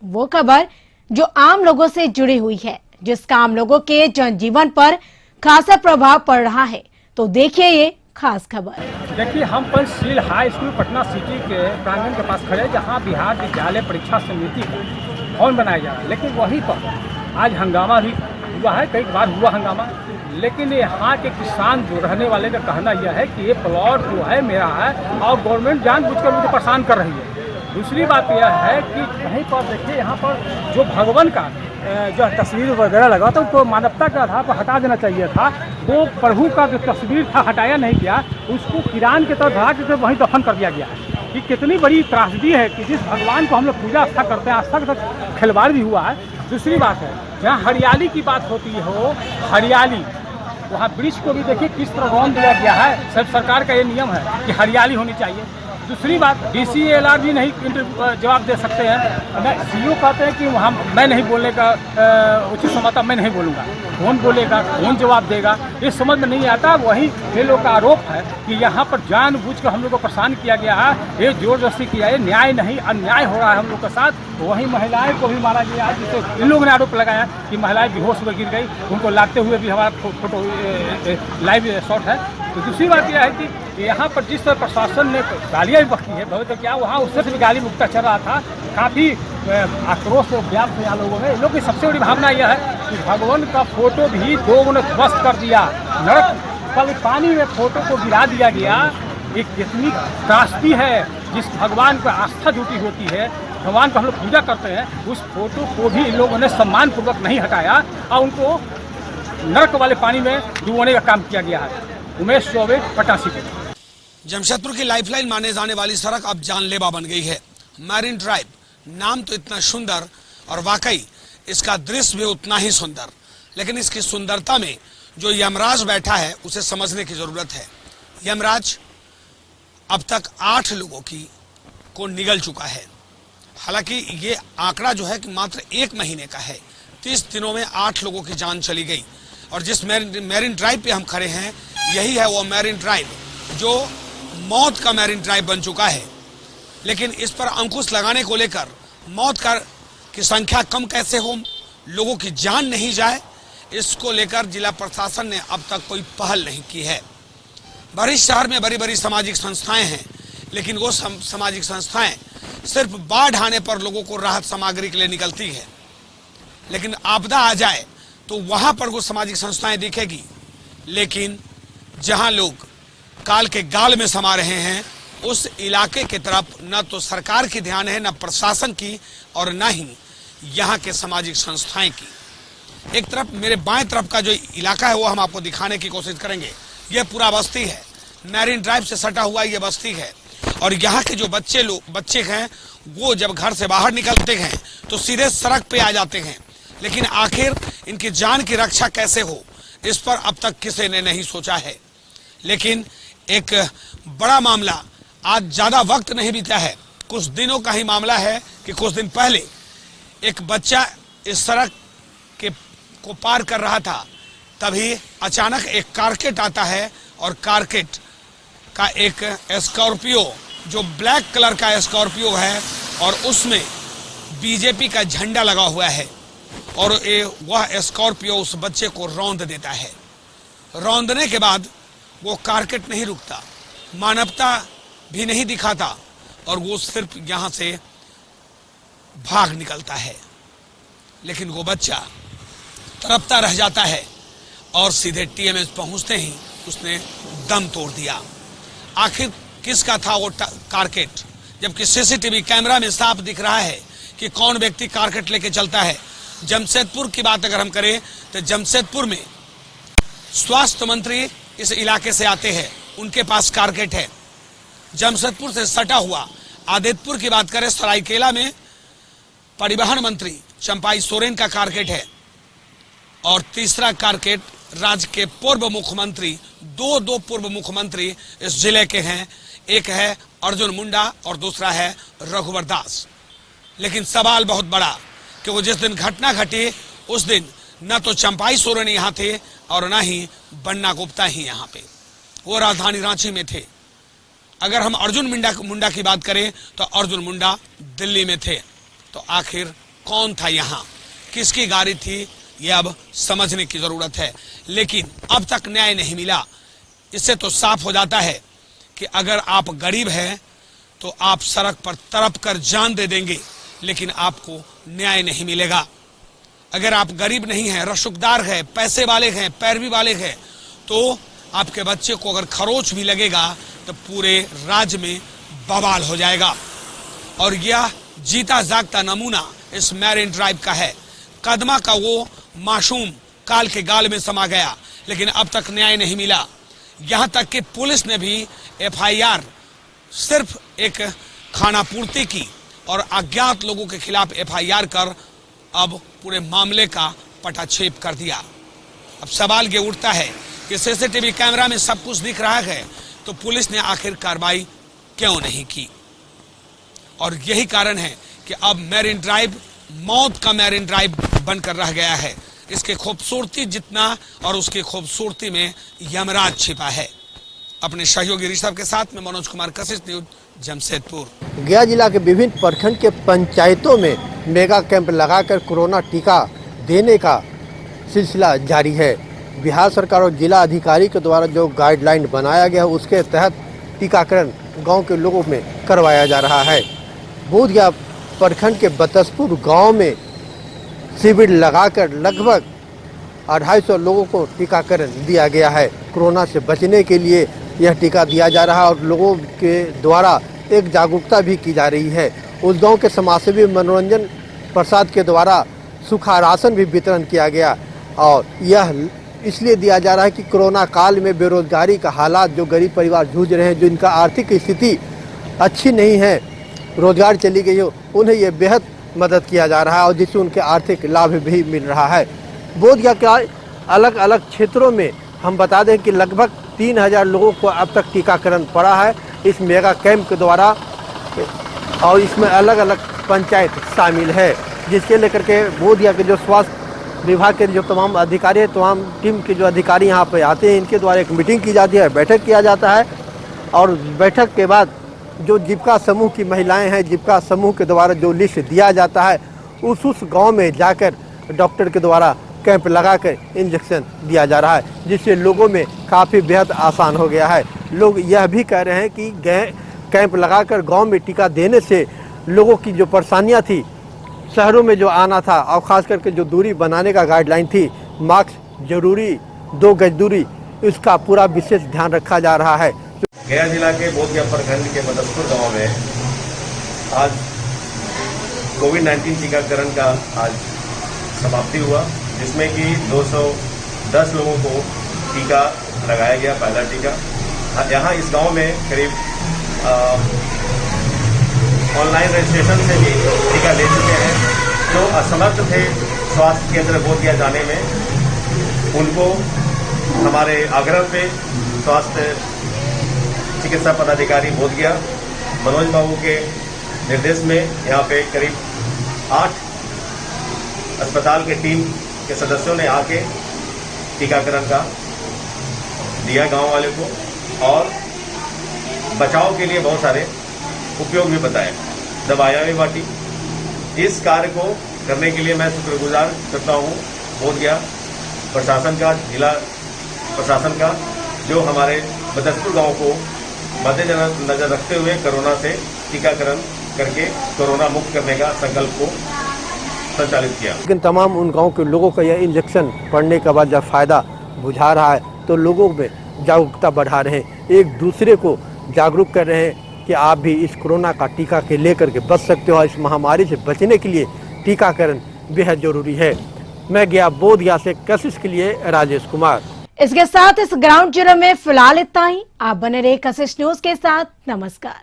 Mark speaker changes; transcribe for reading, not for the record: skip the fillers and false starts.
Speaker 1: वो खबर जो आम लोगों से जुड़ी हुई है, जिसका आम लोगों के जनजीवन पर खासा प्रभाव पड़ रहा है। तो देखिए ये खास खबर।
Speaker 2: देखिए, हम Panchsheel high school Patna city के प्रांगण के पास खड़े, जहां बिहार विद्यालय परीक्षा समिति का भवन बनाया जा रहा है। लेकिन वहीं पर आज हंगामा भी हुआ है, कई बार हुआ हंगामा। लेकिन यहाँ के किसान जो रहने वाले का कहना यह है कि ये प्लॉट जो है मेरा है और गवर्नमेंट जानबूझकर मुझे परेशान कर रही है। दूसरी बात यह है कि कहीं पर देखिए, यहाँ पर जो भगवान का जो तस्वीर वगैरह लगा था उसको मानवता के आधार पर हटा देना चाहिए था। वो प्रभु का जो तस्वीर था हटाया नहीं गया, उसको किरान के तरफ धरा के वहीं दफन कर दिया गया है। ये कितनी बड़ी त्रासदी है कि जिस भगवान को हम लोग पूजा आस्था करते हैं, आस्था के साथ खिलवाड़ भी हुआ है। दूसरी बात है, जहाँ हरियाली की बात होती हो, हरियाली, वहाँ वृक्ष को भी देखिए किस तरह रौंद दिया गया है। सब सरकार का ये नियम है कि हरियाली होनी चाहिए। दूसरी बात, DCLR भी नहीं जवाब दे सकते हैं। CO कहते हैं कि वहाँ मैं नहीं बोलने का उचित समझता, मैं नहीं बोलूँगा। कौन बोलेगा, कौन जवाब देगा, ये समझ में नहीं आता। वहीं ये लोग का आरोप है कि यहाँ पर जानबूझकर हम लोग को परेशान किया गया है, ये जोर जबरदस्ती किया है, न्याय नहीं अन्याय हो रहा है हम लोग के साथ। वहीं महिलाएं को भी मारा गया है, जिससे इन लोगों ने आरोप लगाया कि महिलाएं बेहोश में गिर गई, उनको लाते हुए भी हमारा फोटो लाइव शॉट है। तो दूसरी बात यह है कि यहाँ पर जिस तरह प्रशासन ने गालियाँ भी बकती है, बहुत क्या वहाँ उससे भी गाली मुक्ता चल रहा था। काफ़ी आक्रोश व्याप्त यहाँ लोगों में। लोगों की सबसे बड़ी भावना यह है कि भगवान का फोटो भी लोगों ने ध्वस्त कर दिया, नरक वाले पानी में फोटो को गिरा दिया गया। एक कितनी त्रासदी है। जिस भगवान पर आस्था जुटी होती है, भगवान को हम लोग पूजा करते हैं, उस फोटो को भी इन लोगों ने सम्मानपूर्वक नहीं हटाया और उनको नरक वाले पानी में डुबोने का काम किया गया है। उमेश चौबे, पटना सिटी।
Speaker 3: जमशेदपुर की लाइफलाइन माने जाने वाली सड़क अब जानलेवा बन गई है। मैरिन ड्राइव नाम तो इतना सुंदर और वाकई इसका दृश्य भी उतना ही सुंदर, लेकिन इसकी सुंदरता में जो यमराज बैठा है उसे समझने की जरूरत है। यमराज अब तक 8 लोगों को निगल चुका है। हालांकि ये आंकड़ा जो है कि मात्र 1 महीने का है। 30 दिनों में 8 लोगों की जान चली गई। और जिस मैरिन ड्राइव पे हम खड़े हैं, यही है वो मैरिन ड्राइव जो मौत का मैरिन ड्राइव बन चुका है। लेकिन इस पर अंकुश लगाने को लेकर मौत की संख्या कम कैसे हो, लोगों की जान नहीं जाए, इसको लेकर जिला प्रशासन ने अब तक कोई पहल नहीं की है। बड़े शहर में बड़ी बड़ी सामाजिक संस्थाएं हैं, लेकिन वो सामाजिक संस्थाएं सिर्फ बाढ़ आने पर लोगों को राहत सामग्री के लिए निकलती है। लेकिन आपदा आ जाए तो वहां पर वो सामाजिक संस्थाएं दिखेगी, लेकिन जहां लोग काल के गाल में समा रहे हैं उस इलाके की तरफ न तो सरकार की ध्यान है, न प्रशासन की, और न ही यहाँ के सामाजिक संस्थाएं की। एक तरफ मेरे बाएं तरफ का जो इलाका है वो हम आपको दिखाने की कोशिश करेंगे। ये पूरा बस्ती है, मैरिन ड्राइव से सटा हुआ ये बस्ती है। और यहाँ के जो बच्चे हैं वो जब घर से बाहर निकलते हैं तो सीधे सड़क पे आ जाते हैं। लेकिन आखिर इनकी जान की रक्षा कैसे हो, इस पर अब तक किसी ने नहीं सोचा है। लेकिन एक बड़ा मामला, आज ज्यादा वक्त नहीं बीता है, कुछ दिनों का ही मामला है कि कुछ दिन पहले एक बच्चा इस सड़क को पार कर रहा था, तभी अचानक एक कारकेट आता है और कारकेट का एक स्कॉर्पियो, जो ब्लैक कलर का स्कॉर्पियो है, और उसमें बीजेपी का झंडा लगा हुआ है, और वह स्कॉर्पियो उस बच्चे को रौंद देता है। रौंदने के बाद वो कारकेट नहीं रुकता, मानवता भी नहीं दिखाता, और वो सिर्फ यहाँ से भाग निकलता है। लेकिन वो बच्चा तड़पता रह जाता है और सीधे TMS पहुंचते ही उसने दम तोड़ दिया। आखिर किसका था वो कारकेट, जबकि CCTV कैमरा में साफ दिख रहा है कि कौन व्यक्ति कारकेट लेके चलता है। जमशेदपुर की बात अगर हम करें तो जमशेदपुर में स्वास्थ्य मंत्री इस इलाके से आते हैं, उनके पास कारकेट है। जमशेदपुर से सटा हुआ आदित्यपुर की बात करें, सरायकेला में परिवहन मंत्री चंपाई सोरेन का कारकेट है। और तीसरा कारकेट राज्य के पूर्व मुख्यमंत्री, दो पूर्व मुख्यमंत्री इस जिले के हैं, एक है अर्जुन मुंडा और दूसरा है रघुवर दास। लेकिन सवाल बहुत बड़ा कि वो जिस दिन घटना घटी उस दिन न तो चंपाई सोरेन यहाँ थे और न ही बन्ना गुप्ता ही यहाँ पे, वो राजधानी रांची में थे। अगर हम अर्जुन मुंडा की बात करें तो अर्जुन मुंडा दिल्ली में थे। तो आखिर कौन था यहाँ, किसकी गाड़ी थी, ये अब समझने की जरूरत है। लेकिन अब तक न्याय नहीं मिला। इससे तो साफ हो जाता है कि अगर आप गरीब हैं तो आप सड़क पर तड़प कर जान दे देंगे, लेकिन आपको न्याय नहीं मिलेगा। अगर आप गरीब नहीं हैं, रसूखदार हैं, पैसे वाले हैं, पैरवी वाले हैं, तो आपके बच्चे को अगर खरोच भी लगेगा तो पूरे राज्य में बवाल हो जाएगा। और यह जीता जागता नमूना इस मैरिन ड्राइव का है। कदमा का वो मासूम काल के गाल में समा गया, लेकिन अब तक न्याय नहीं मिला। यहां तक कि पुलिस ने भी एफआईआर सिर्फ एक खानापूर्ति की और अज्ञात लोगों के खिलाफ एफआईआर कर अब पूरे मामले का पटाक्षेप कर दिया। अब सवाल ये उठता है कि सीसीटीवी कैमरा में सब कुछ दिख रहा है, तो पुलिस ने आखिर कार्रवाई क्यों नहीं की। और यही कारण है कि अब मैरिन ड्राइव मौत का मैरिन ड्राइव बनकर रह गया है। इसकी खूबसूरती जितना और उसकी खूबसूरती में यमराज छिपा है। अपने सहयोगी ऋषभ के साथ में मनोज कुमार, कशिश न्यूज, जमशेदपुर।
Speaker 4: गया जिला के विभिन्न प्रखंड के पंचायतों में मेगा कैंप लगाकर कोरोना टीका देने का सिलसिला जारी है। बिहार सरकार और जिला अधिकारी के द्वारा जो गाइडलाइन बनाया गया है उसके तहत टीकाकरण गांव के लोगों में करवाया जा रहा है। बोधगया प्रखंड के बतसपुर गांव में शिविर लगाकर लगभग 250 लोगों को टीकाकरण दिया गया है। कोरोना से बचने के लिए यह टीका दिया जा रहा है और लोगों के द्वारा एक जागरूकता भी की जा रही है। उस गांव के समाजसेवी मनोरंजन प्रसाद के द्वारा सूखा राशन भी वितरण किया गया और यह इसलिए दिया जा रहा है कि कोरोना काल में बेरोजगारी का हालात जो गरीब परिवार जूझ रहे हैं, जो इनका आर्थिक स्थिति अच्छी नहीं है, रोजगार चली गई हो, उन्हें यह बेहद मदद किया जा रहा है और जिससे उनके आर्थिक लाभ भी मिल रहा है। बोधगया के अलग अलग क्षेत्रों में हम बता दें कि लगभग 3000 लोगों को अब तक टीकाकरण पड़ा है इस मेगा कैंप के द्वारा और इसमें अलग अलग पंचायत शामिल है, जिसके लेकर के बोधगया के जो स्वास्थ्य विभाग के जो तमाम अधिकारी हैं, तमाम टीम के जो अधिकारी यहाँ पे आते हैं, इनके द्वारा एक मीटिंग की जाती है, बैठक किया जाता है और बैठक के बाद जो जीविका समूह की महिलाएं हैं, जीविका समूह के द्वारा जो लिस्ट दिया जाता है उस गांव में जाकर डॉक्टर के द्वारा कैंप लगाकर इंजेक्शन दिया जा रहा है, जिससे लोगों में काफ़ी बेहद आसान हो गया है। लोग यह भी कह रहे हैं कि कैंप लगाकर गांव में टीका देने से लोगों की जो परेशानियां थी, शहरों में जो आना था और ख़ास करके जो दूरी बनाने का गाइडलाइन थी, मास्क जरूरी, 2 गज दूरी, इसका पूरा विशेष ध्यान रखा जा रहा है।
Speaker 5: गया जिला के बोधगया प्रखंड के बतसपुर गांव में आज कोविड-19 टीकाकरण का आज समाप्ति हुआ, जिसमें कि 210 लोगों को टीका लगाया गया, पहला टीका। यहाँ इस गांव में करीब ऑनलाइन रजिस्ट्रेशन से भी टीका ले चुके हैं। जो असमर्थ थे स्वास्थ्य केंद्र बोधगया जाने में, उनको हमारे आग्रह पे स्वास्थ्य चिकित्सा पदाधिकारी बोधगया मनोज बाबू के निर्देश में यहाँ पे करीब 8 अस्पताल के टीम के सदस्यों ने आके टीकाकरण का दिया गांव वाले को और बचाव के लिए बहुत सारे उपयोग भी बताए, दवाइयाँ भी बांटी। इस कार्य को करने के लिए मैं शुक्रगुजार करता हूँ बोधगया प्रशासन का, जिला प्रशासन का, जो हमारे बतसपुर गांव को मद्देनजर रखते हुए कोरोना से टीकाकरण करके कोरोना मुक्त करने का संकल्प को संचालित किया।
Speaker 4: लेकिन तमाम उन गांव के लोगों का यह इंजेक्शन पड़ने के बाद जब फायदा बुझा रहा है तो लोगों में जागरूकता बढ़ा रहे हैं, एक दूसरे को जागरूक कर रहे हैं कि आप भी इस कोरोना का टीका के लेकर के बच सकते हो। इस महामारी से बचने के लिए टीकाकरण बेहद जरूरी है। मैं गया बोधगया से, कशिश के लिए राजेश कुमार।
Speaker 1: इसके साथ इस ग्राउंड जीरो में फिलहाल इतना ही। आप बने रहे कशिश न्यूज के साथ। नमस्कार।